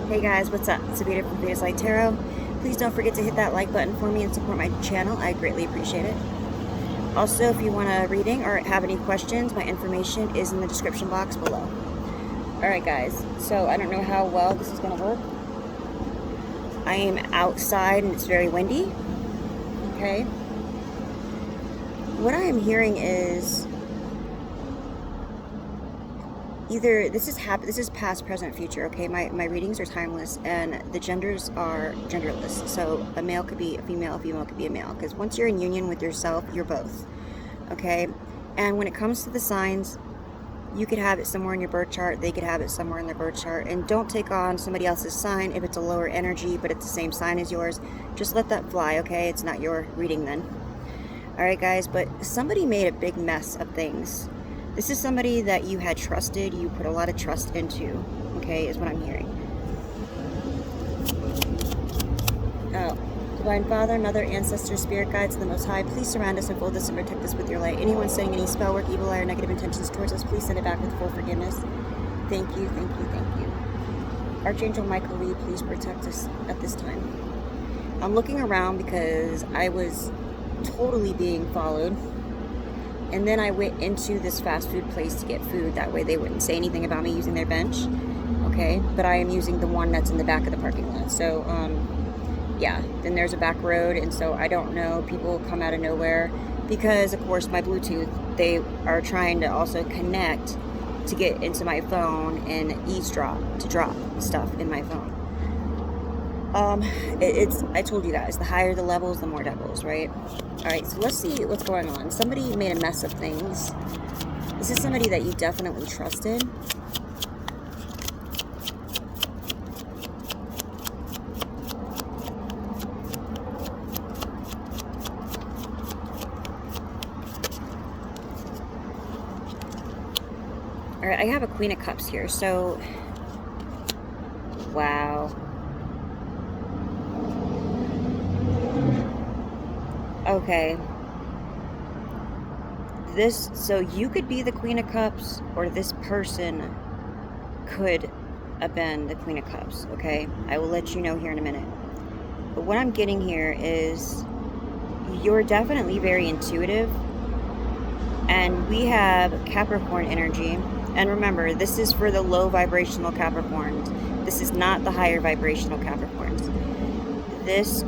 Hey guys, what's up? It's Sabita from Venus Light Tarot. Please don't forget to hit that like button for me and support my channel. I greatly appreciate it. Also, if you want a reading or have any questions, my information is in the description box below. Alright guys, so I don't know how well this is going to work. I am outside and it's very windy. Okay. What I am hearing is either this is past, present, future. Okay, my readings are timeless and the genders are genderless. So a male could be a female could be a male, because once you're in union with yourself, you're both. Okay, and when it comes to the signs, you could have it somewhere in your birth chart, they could have it somewhere in their birth chart, and don't take on somebody else's sign if it's a lower energy but it's the same sign as yours. Just let that fly. Okay, it's not your reading then. All right guys, but somebody made a big mess of things. This is somebody that you had trusted, you put a lot of trust into, okay, is what I'm hearing. Oh, Divine Father, Mother, Ancestors, Spirit Guides, the Most High, please surround us, enfold us, and protect us with your light. Anyone sending any spell work, evil eye, or negative intentions towards us, please send it back with full forgiveness. Thank you, thank you, thank you. Archangel Michael Lee, please protect us at this time. I'm looking around because I was totally being followed. And then I went into this fast food place to get food. That way they wouldn't say anything about me using their bench. Okay, but I am using the one that's in the back of the parking lot. So, yeah, then there's a back road. And so I don't know, people come out of nowhere. Because, of course, my Bluetooth, they are trying to also connect to get into my phone and eavesdrop, to drop stuff in my phone. I told you guys, the higher the levels, the more devils, right? Alright, so let's see what's going on. Somebody made a mess of things. This is somebody that you definitely trusted. Alright, I have a Queen of Cups here, so... Wow. Okay, so you could be the Queen of Cups, or this person could have been the Queen of Cups, okay? I will let you know here in a minute. But what I'm getting here is you're definitely very intuitive, and we have Capricorn energy. And remember, this is for the low vibrational Capricorns. This is not the higher vibrational Capricorns. This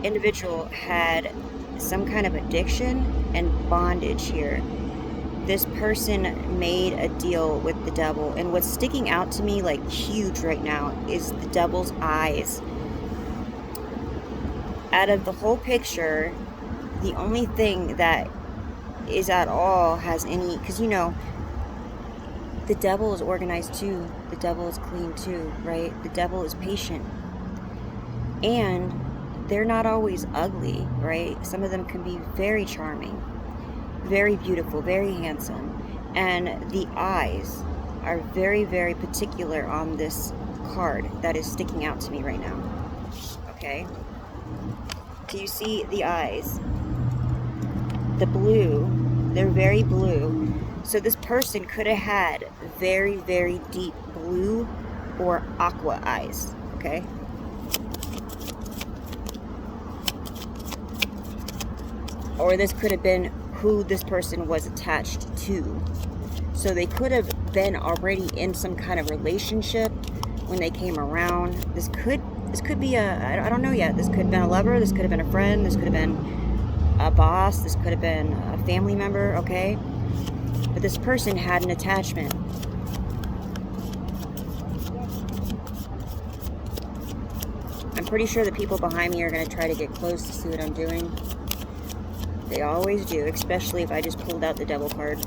individual had some kind of addiction and bondage here. This person made a deal with the devil, and what's sticking out to me like huge right now is the devil's eyes. Out of the whole picture, the only thing that is at all has any, because you know the devil is organized too, the devil is clean too, right? The devil is patient, and they're not always ugly, right? Some of them can be very charming, very beautiful, very handsome. And the eyes are very, very particular on this card that is sticking out to me right now. Okay? Do you see the eyes? The blue, they're very blue. So this person could have had very, very deep blue or aqua eyes, okay? Or this could have been who this person was attached to. So they could have been already in some kind of relationship when they came around. This could be I don't know yet. This could have been a lover, this could have been a friend, this could have been a boss, this could have been a family member, okay? But this person had an attachment. I'm pretty sure the people behind me are going to try to get close to see what I'm doing. They always do, especially if I just pulled out the devil card.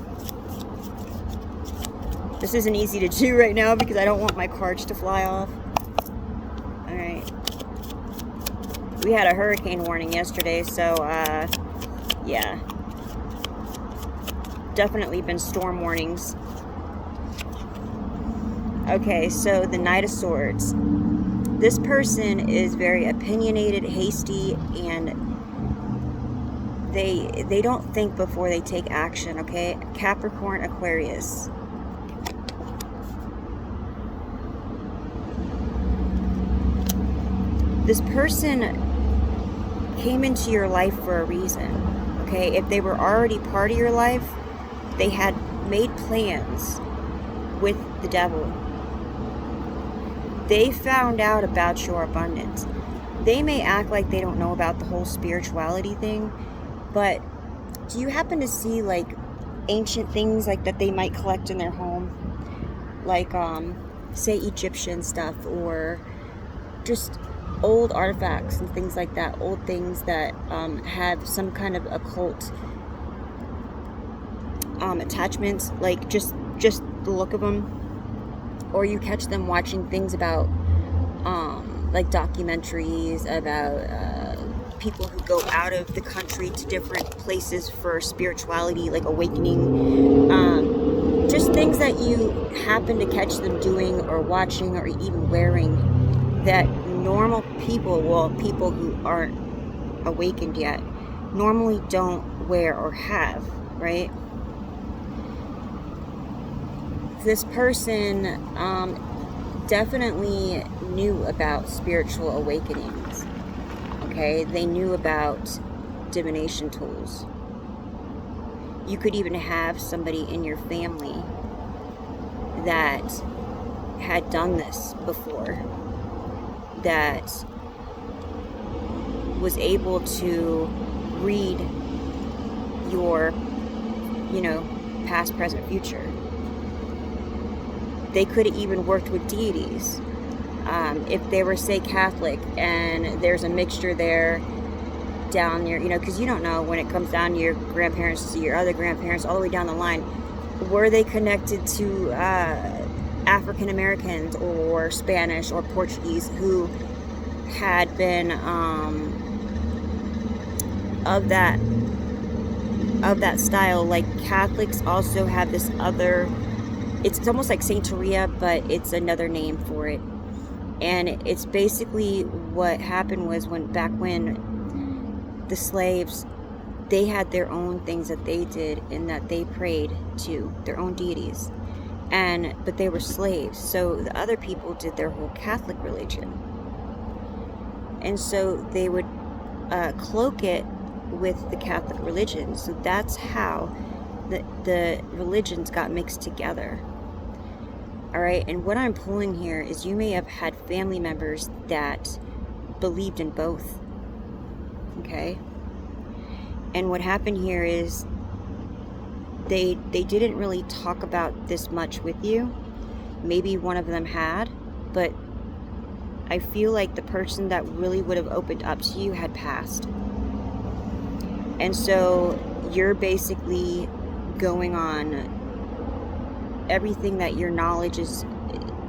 This isn't easy to do right now because I don't want my cards to fly off. Alright. We had a hurricane warning yesterday, so, yeah. Definitely been storm warnings. Okay, so the Knight of Swords. This person is very opinionated, hasty, and they don't think before they take action, okay? Capricorn, Aquarius. This person came into your life for a reason, okay? If they were already part of your life, they had made plans with the devil. They found out about your abundance. They may act like they don't know about the whole spirituality thing, but do you happen to see like ancient things like that they might collect in their home? Like, say Egyptian stuff, or just old artifacts and things like that, old things that have some kind of occult attachments, like just the look of them. Or you catch them watching things about like documentaries about people who go out of the country to different places for spirituality, like awakening, just things that you happen to catch them doing or watching or even wearing that normal people, well, people who aren't awakened yet, normally don't wear or have, right? This person definitely knew about spiritual awakenings, okay? They knew about divination tools. You could even have somebody in your family that had done this before, that was able to read your, past, present, future. They could have even worked with deities. If they were, say, Catholic, and there's a mixture there down your, because you don't know when it comes down to your grandparents, to your other grandparents, all the way down the line, were they connected to African Americans or Spanish or Portuguese who had been of that style? Like Catholics also have this other, it's almost like Santeria, but it's another name for it. And it's basically what happened was back when the slaves, they had their own things that they did and that they prayed to, their own deities. But they were slaves, so the other people did their whole Catholic religion. And so they would cloak it with the Catholic religion. So that's how the religions got mixed together. All right, and what I'm pulling here is you may have had family members that believed in both, okay? And what happened here is they didn't really talk about this much with you. Maybe one of them had, but I feel like the person that really would have opened up to you had passed. And so you're basically going on everything that your knowledge is,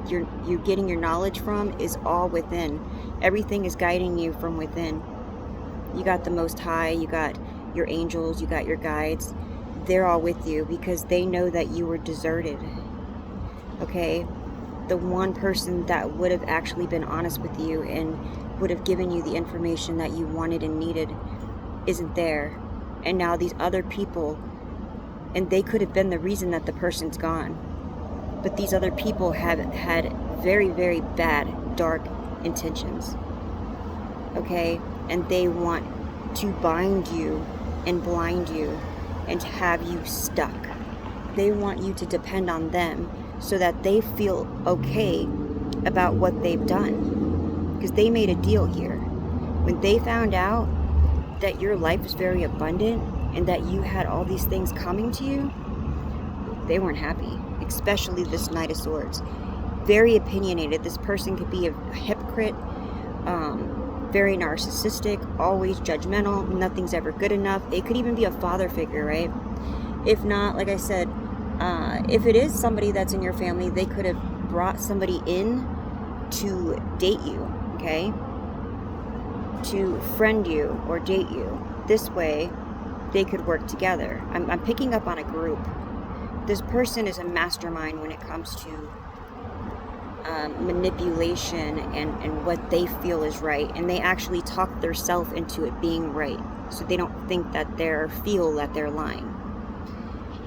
you're getting your knowledge from is all within. Everything is guiding you from within. You got the Most High, you got your angels, you got your guides. They're all with you because they know that you were deserted. Okay? The one person that would have actually been honest with you and would have given you the information that you wanted and needed isn't there. And now these other people, and they could have been the reason that the person's gone. But these other people have had very, very bad, dark intentions. Okay? And they want to bind you and blind you and to have you stuck. They want you to depend on them so that they feel okay about what they've done. Because they made a deal here. When they found out that your life is very abundant and that you had all these things coming to you, they weren't happy. Especially this Knight of Swords. Very opinionated. This person could be a hypocrite, very narcissistic, always judgmental, nothing's ever good enough. It could even be a father figure, right? If not, like I said, if it is somebody that's in your family, they could have brought somebody in to date you, okay? To friend you or date you. This way, they could work together. I'm picking up on a group. This person is a mastermind when it comes to manipulation and what they feel is right, and they actually talk themselves into it being right, so they don't think that feel that they're lying.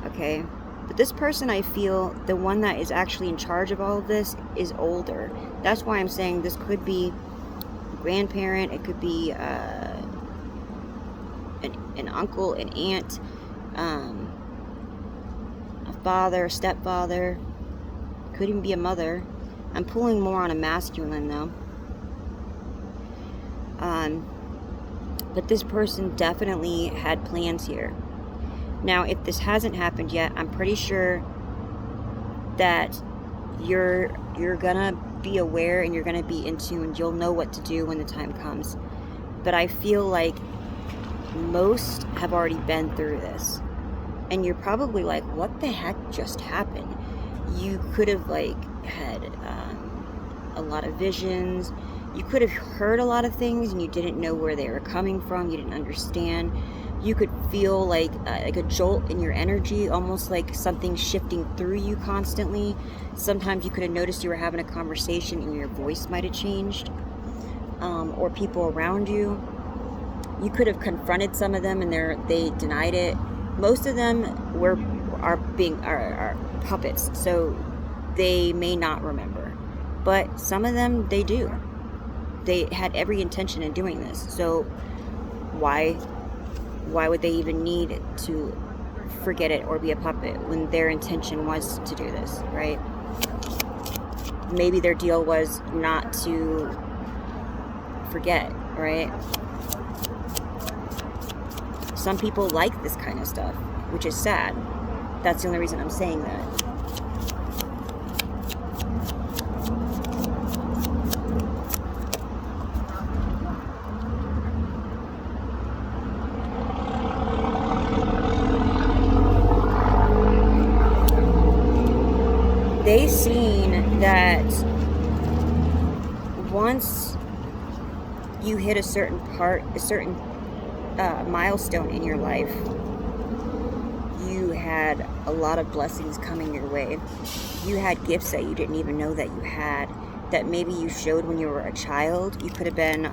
Okay, but this person, I feel the one that is actually in charge of all of this is older. That's why I'm saying this could be grandparent, it could be an uncle, an aunt, a father, stepfather, could even be a mother. I'm pulling more on a masculine though. But this person definitely had plans here. Now, if this hasn't happened yet, I'm pretty sure that you're gonna be aware and you're gonna be in tune. You'll know what to do when the time comes. But I feel like most have already been through this, and you're probably like, what the heck just happened? You could have like had a lot of visions. You could have heard a lot of things and you didn't know where they were coming from. You didn't understand. You could feel like a jolt in your energy, almost like something shifting through you constantly. Sometimes you could have noticed you were having a conversation and your voice might have changed, or people around you. You could have confronted some of them and they denied it. Most of them are puppets, so they may not remember. But some of them, they do. They had every intention in doing this. So why would they even need to forget it or be a puppet when their intention was to do this, right? Maybe their deal was not to forget, right? Some people like this kind of stuff, which is sad. That's the only reason I'm saying that. They seen that once you hit a certain milestone in your life, you had a lot of blessings coming your way. You had gifts that you didn't even know that you had, that maybe you showed when you were a child. You could have been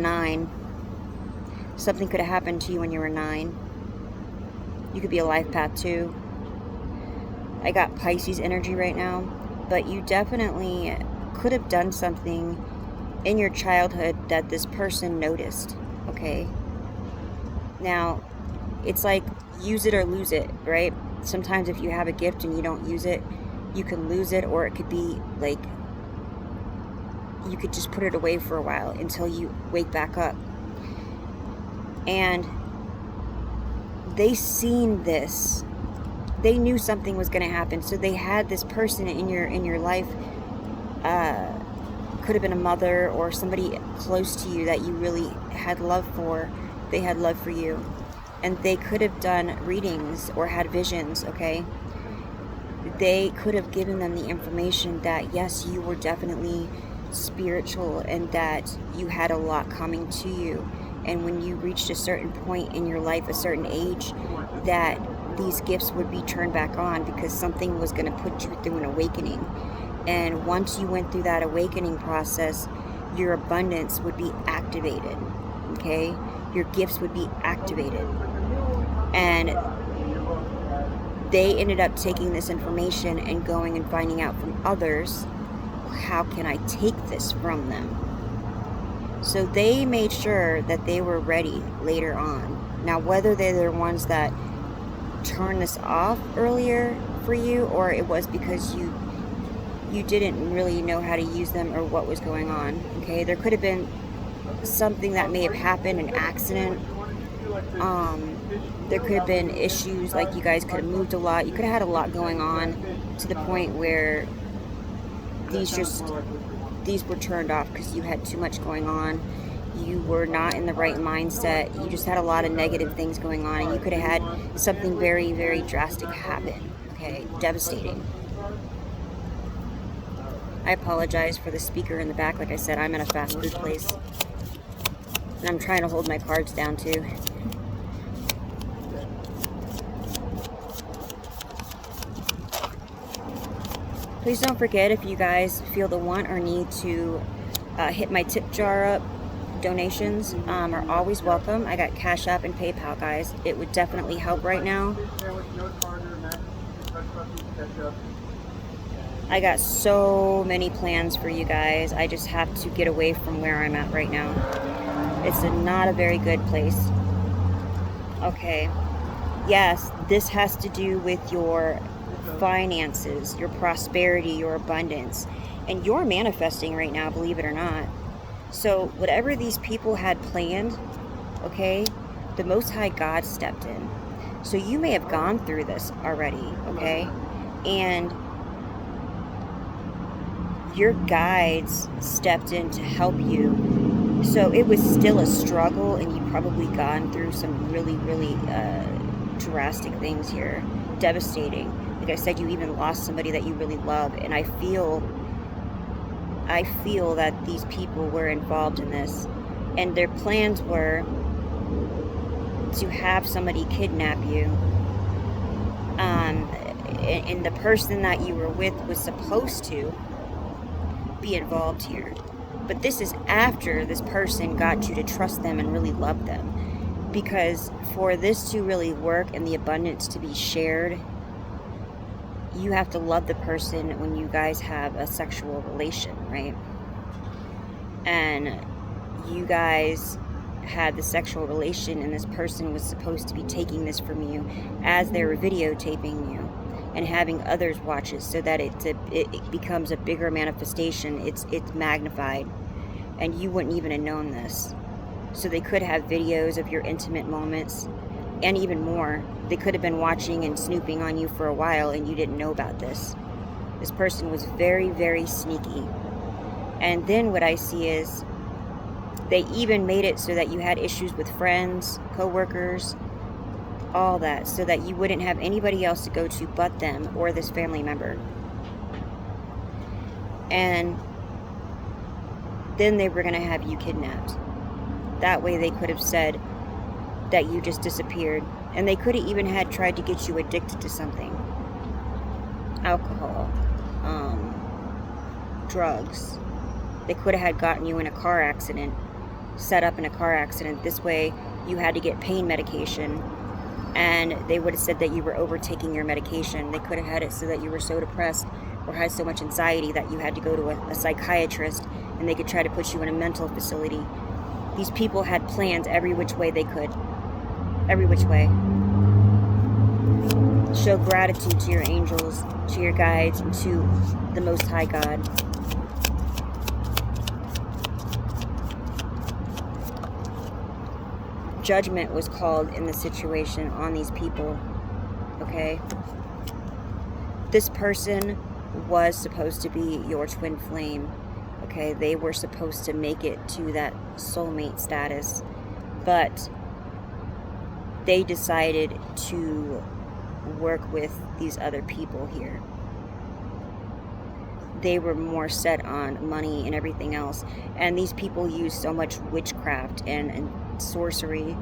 9. Something could have happened to you when you were 9. You could be a life path too. I got Pisces energy right now, but you definitely could have done something in your childhood that this person noticed, okay? Now, it's like use it or lose it, right? Sometimes if you have a gift and you don't use it, you can lose it, or it could be like you could just put it away for a while until you wake back up. And they seen this. They knew something was going to happen, so they had this person in your life. Could have been a mother or somebody close to you that you really had love for. They had love for you, and they could have done readings or had visions, okay? They could have given them the information that yes, you were definitely spiritual and that you had a lot coming to you. And when you reached a certain point in your life, a certain age, that these gifts would be turned back on because something was going to put you through an awakening. And once you went through that awakening process, your abundance would be activated, okay? Your gifts would be activated. And they ended up taking this information and going and finding out from others, how can I take this from them? So they made sure that they were ready later on. Now, whether they're the ones that turned this off earlier for you, or it was because you didn't really know how to use them or what was going on, okay? There could have been something that may have happened, an accident. There could have been issues, like you guys could have moved a lot. You could have had a lot going on to the point where these were turned off because you had too much going on. You were not in the right mindset. You just had a lot of negative things going on, and you could have had something very, very drastic happen, okay? Devastating. I apologize for the speaker in the back. Like I said, I'm at a fast food place, and I'm trying to hold my cards down too. Please don't forget, if you guys feel the want or need to hit my tip jar up, donations are always welcome. I got Cash App and PayPal, guys. It would definitely help right now. I got so many plans for you guys. I just have to get away from where I'm at right now. It's not a very good place. Okay. Yes, this has to do with your finances, your prosperity, your abundance. And you're manifesting right now, believe it or not. So whatever these people had planned, okay, the Most High God stepped in. So you may have gone through this already, okay? And your guides stepped in to help you. So it was still a struggle, and you've probably gone through some really, really drastic things here, devastating. Like I said, you even lost somebody that you really love, and I feel that these people were involved in this, and their plans were to have somebody kidnap you. And the person that you were with was supposed to be involved here. But this is after this person got you to trust them and really love them. Because for this to really work and the abundance to be shared, you have to love the person when you guys have a sexual relation, right? And you guys had the sexual relation, and this person was supposed to be taking this from you as they were videotaping you and having others watch it, so that it becomes a bigger manifestation. It's magnified, and you wouldn't even have known this. So they could have videos of your intimate moments, and even more. They could have been watching and snooping on you for a while, and you didn't know about this. This person was very, very sneaky. And then what I see is they even made it so that you had issues with friends, co-workers, all that, so that you wouldn't have anybody else to go to but them or this family member. And then they were going to have you kidnapped. That way they could have said that you just disappeared. And they could have even had tried to get you addicted to something. Alcohol, drugs. They could have had gotten you in a car accident, set up in a car accident. This way you had to get pain medication, and they would have said that you were overtaking your medication. They could have had it so that you were so depressed or had so much anxiety that you had to go to a psychiatrist, and they could try to put you in a mental facility. These people had plans every which way they could. Every which way. Show gratitude to your angels, to your guides, and to the Most High God. Judgment was called in the situation on these people, okay? This person was supposed to be your twin flame, okay? They were supposed to make it to that soulmate status, but they decided to work with these other people here. They were more set on money and everything else, and these people use so much witchcraft and sorcery.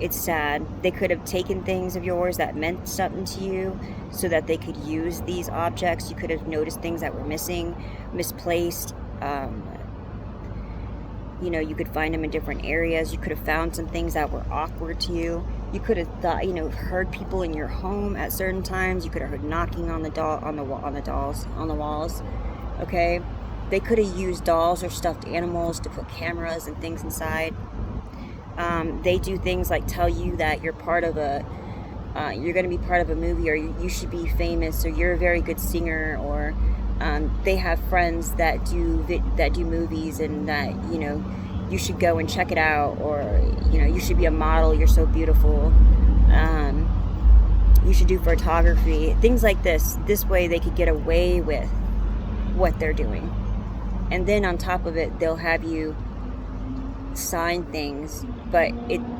It's sad. They could have taken things of yours that meant something to you so that they could use these objects. You could have noticed things that were missing, misplaced. You know, you could find them in different areas. You could have found some things that were awkward to you. You could have thought, heard people in your home at certain times. You could have heard knocking on the walls. Okay, they could have used dolls or stuffed animals to put cameras and things inside. They do things like tell you that you're part of you're going to be part of a movie, or you should be famous, or you're a very good singer, or they have friends that do movies, and that you should go and check it out, or you should be a model, you're so beautiful, you should do photography, things like this. This way they could get away with what they're doing. And then on top of it, they'll have you sign things, but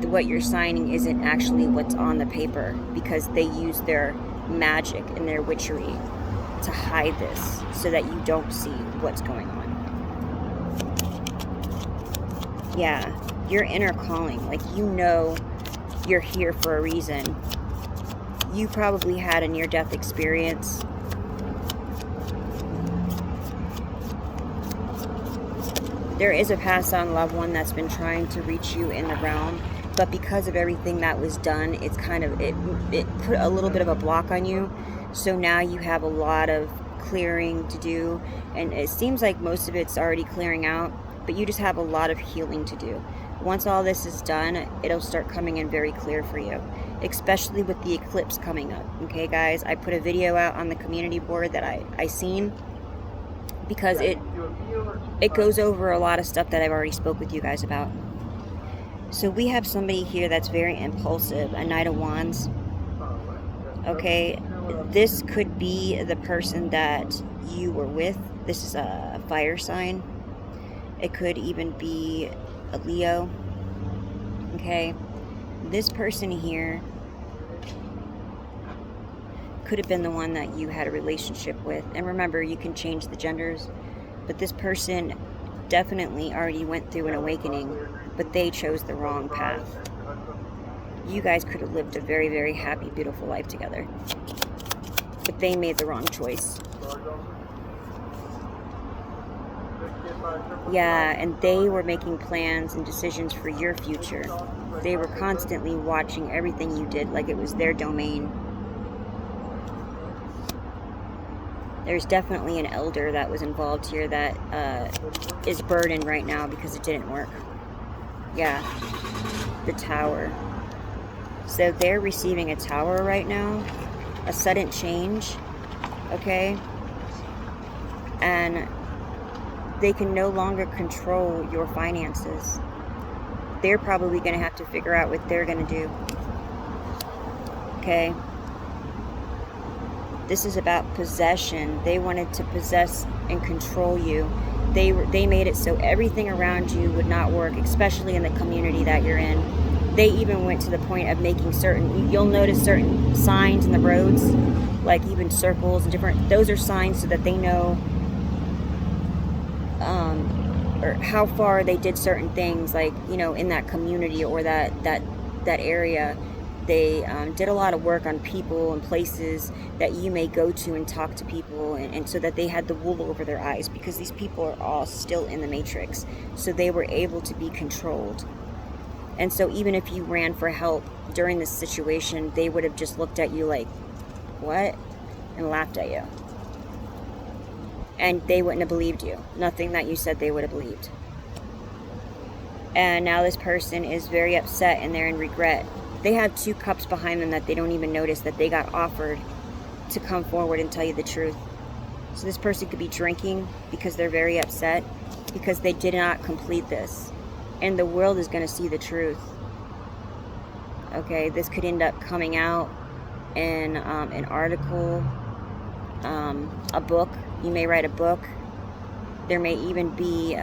what you're signing isn't actually what's on the paper, because they use their magic and their witchery to hide this so that you don't see what's going on. Yeah, your inner calling, like you're here for a reason. You probably had a near-death experience. There is a passed-on loved one that's been trying to reach you in the realm, but because of everything that was done, it's it put a little bit of a block on you. So now you have a lot of clearing to do, and it seems like most of it's already clearing out, but you just have a lot of healing to do. Once all this is done, it'll start coming in very clear for you, especially with the eclipse coming up. Okay, guys, I put a video out on the community board that I seen, because it goes over a lot of stuff that I've already spoke with you guys about. So we have somebody here that's very impulsive, a Knight of Wands. Okay, this could be the person that you were with. This is a fire sign. It could even be a Leo. Okay, this person here could have been the one that you had a relationship with. And remember, you can change the genders, but this person definitely already went through an awakening, but they chose the wrong path. You guys could have lived a very, very happy, beautiful life together, but they made the wrong choice. Yeah, and they were making plans and decisions for your future. They were constantly watching everything you did like it was their domain. There's definitely an elder that was involved here that is burdened right now because it didn't work. Yeah, the Tower. So they're receiving a Tower right now, a sudden change, okay? And they can no longer control your finances. They're probably going to have to figure out what they're going to do, okay? This is about possession. They wanted to possess and control you. They made it so everything around you would not work, especially in the community that you're in. They even went to the point of making certain, you'll notice certain signs in the roads, like even circles and different, those are signs so that they know or how far they did certain things, like, you know, in that community or that area. They did a lot of work on people and places that you may go to and talk to people, and so that they had the wool over their eyes, because these people are all still in the matrix, so they were able to be controlled. And so even if you ran for help during this situation, they would have just looked at you like, what? And laughed at you. And they wouldn't have believed you. Nothing that you said they would have believed. And now this person is very upset and they're in regret. They have 2 cups behind them that they don't even notice that they got offered to come forward and tell you the truth. So this person could be drinking because they're very upset because they did not complete this. And the world is going to see the truth. Okay, this could end up coming out in an article, a book. You may write a book. There may even be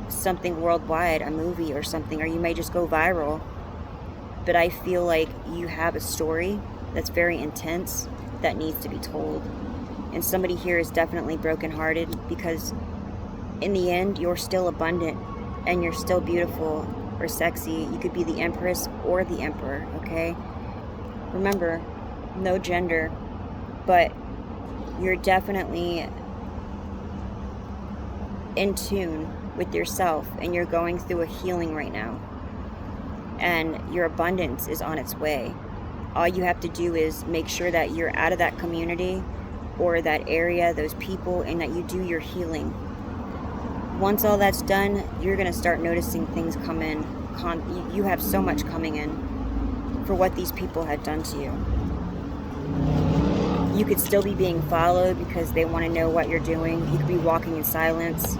something worldwide, a movie or something, or you may just go viral. But I feel like you have a story that's very intense that needs to be told. And somebody here is definitely brokenhearted, because in the end, you're still abundant and you're still beautiful or sexy. You could be the Empress or the Emperor, okay? Remember, no gender, but you're definitely in tune with yourself, and you're going through a healing right now. And your abundance is on its way. All you have to do is make sure that you're out of that community or that area, those people, and that you do your healing. Once all that's done, you're going to start noticing things come in. You have so much coming in for what these people have done to you. You could still be being followed because they want to know what you're doing. You could be walking in silence.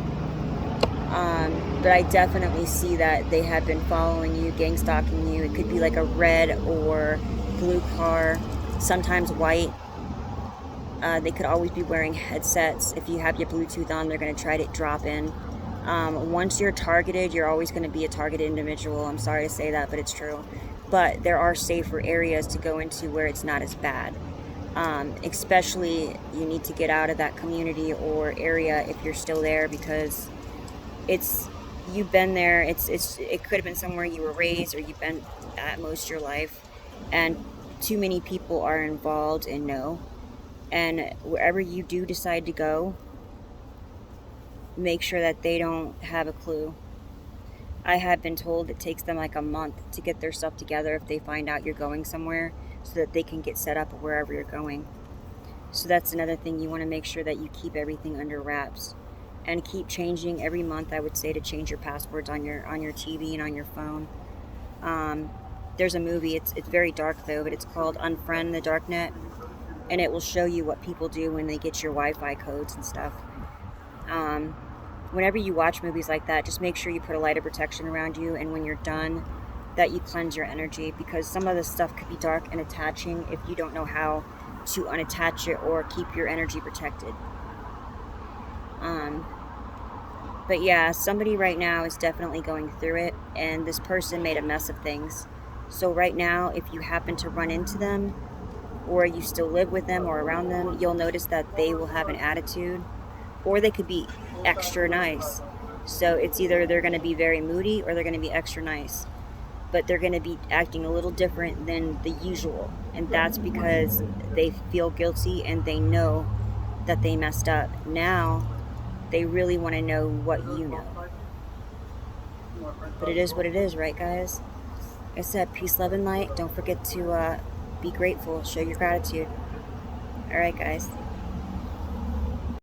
But I definitely see that they have been following you, gang stalking you. It could be like a red or blue car, sometimes white. They could always be wearing headsets. If you have your Bluetooth on, they're going to try to drop in. Once you're targeted, you're always going to be a targeted individual. I'm sorry to say that, but it's true. But there are safer areas to go into where it's not as bad. Especially, you need to get out of that community or area if you're still there, because you've been there. It could have been somewhere you were raised, or you've been at most your life, and too many people are involved and know. And wherever you do decide to go, make sure that they don't have a clue. I have been told it takes them like a month to get their stuff together if they find out you're going somewhere, so that they can get set up wherever you're going. So that's another thing. You want to make sure that you keep everything under wraps and keep changing every month. I would say to change your passwords on your TV and on your phone. There's a movie, it's very dark though, but it's called Unfriend the Darknet, and it will show you what people do when they get your Wi-Fi codes and stuff. Whenever you watch movies like that, just make sure you put a light of protection around you, and when you're done, that you cleanse your energy, because some of this stuff could be dark and attaching if you don't know how to unattach it or keep your energy protected. But yeah, somebody right now is definitely going through it, and this person made a mess of things. So right now, if you happen to run into them, or you still live with them or around them, you'll notice that they will have an attitude, or they could be extra nice. So it's either they're going to be very moody or they're going to be extra nice. But they're going to be acting a little different than the usual. And that's because they feel guilty and they know that they messed up. Now, they really want to know what you know. But it is what it is, right, guys? Like I said, peace, love, and light. Don't forget to be grateful. Show your gratitude. All right, guys.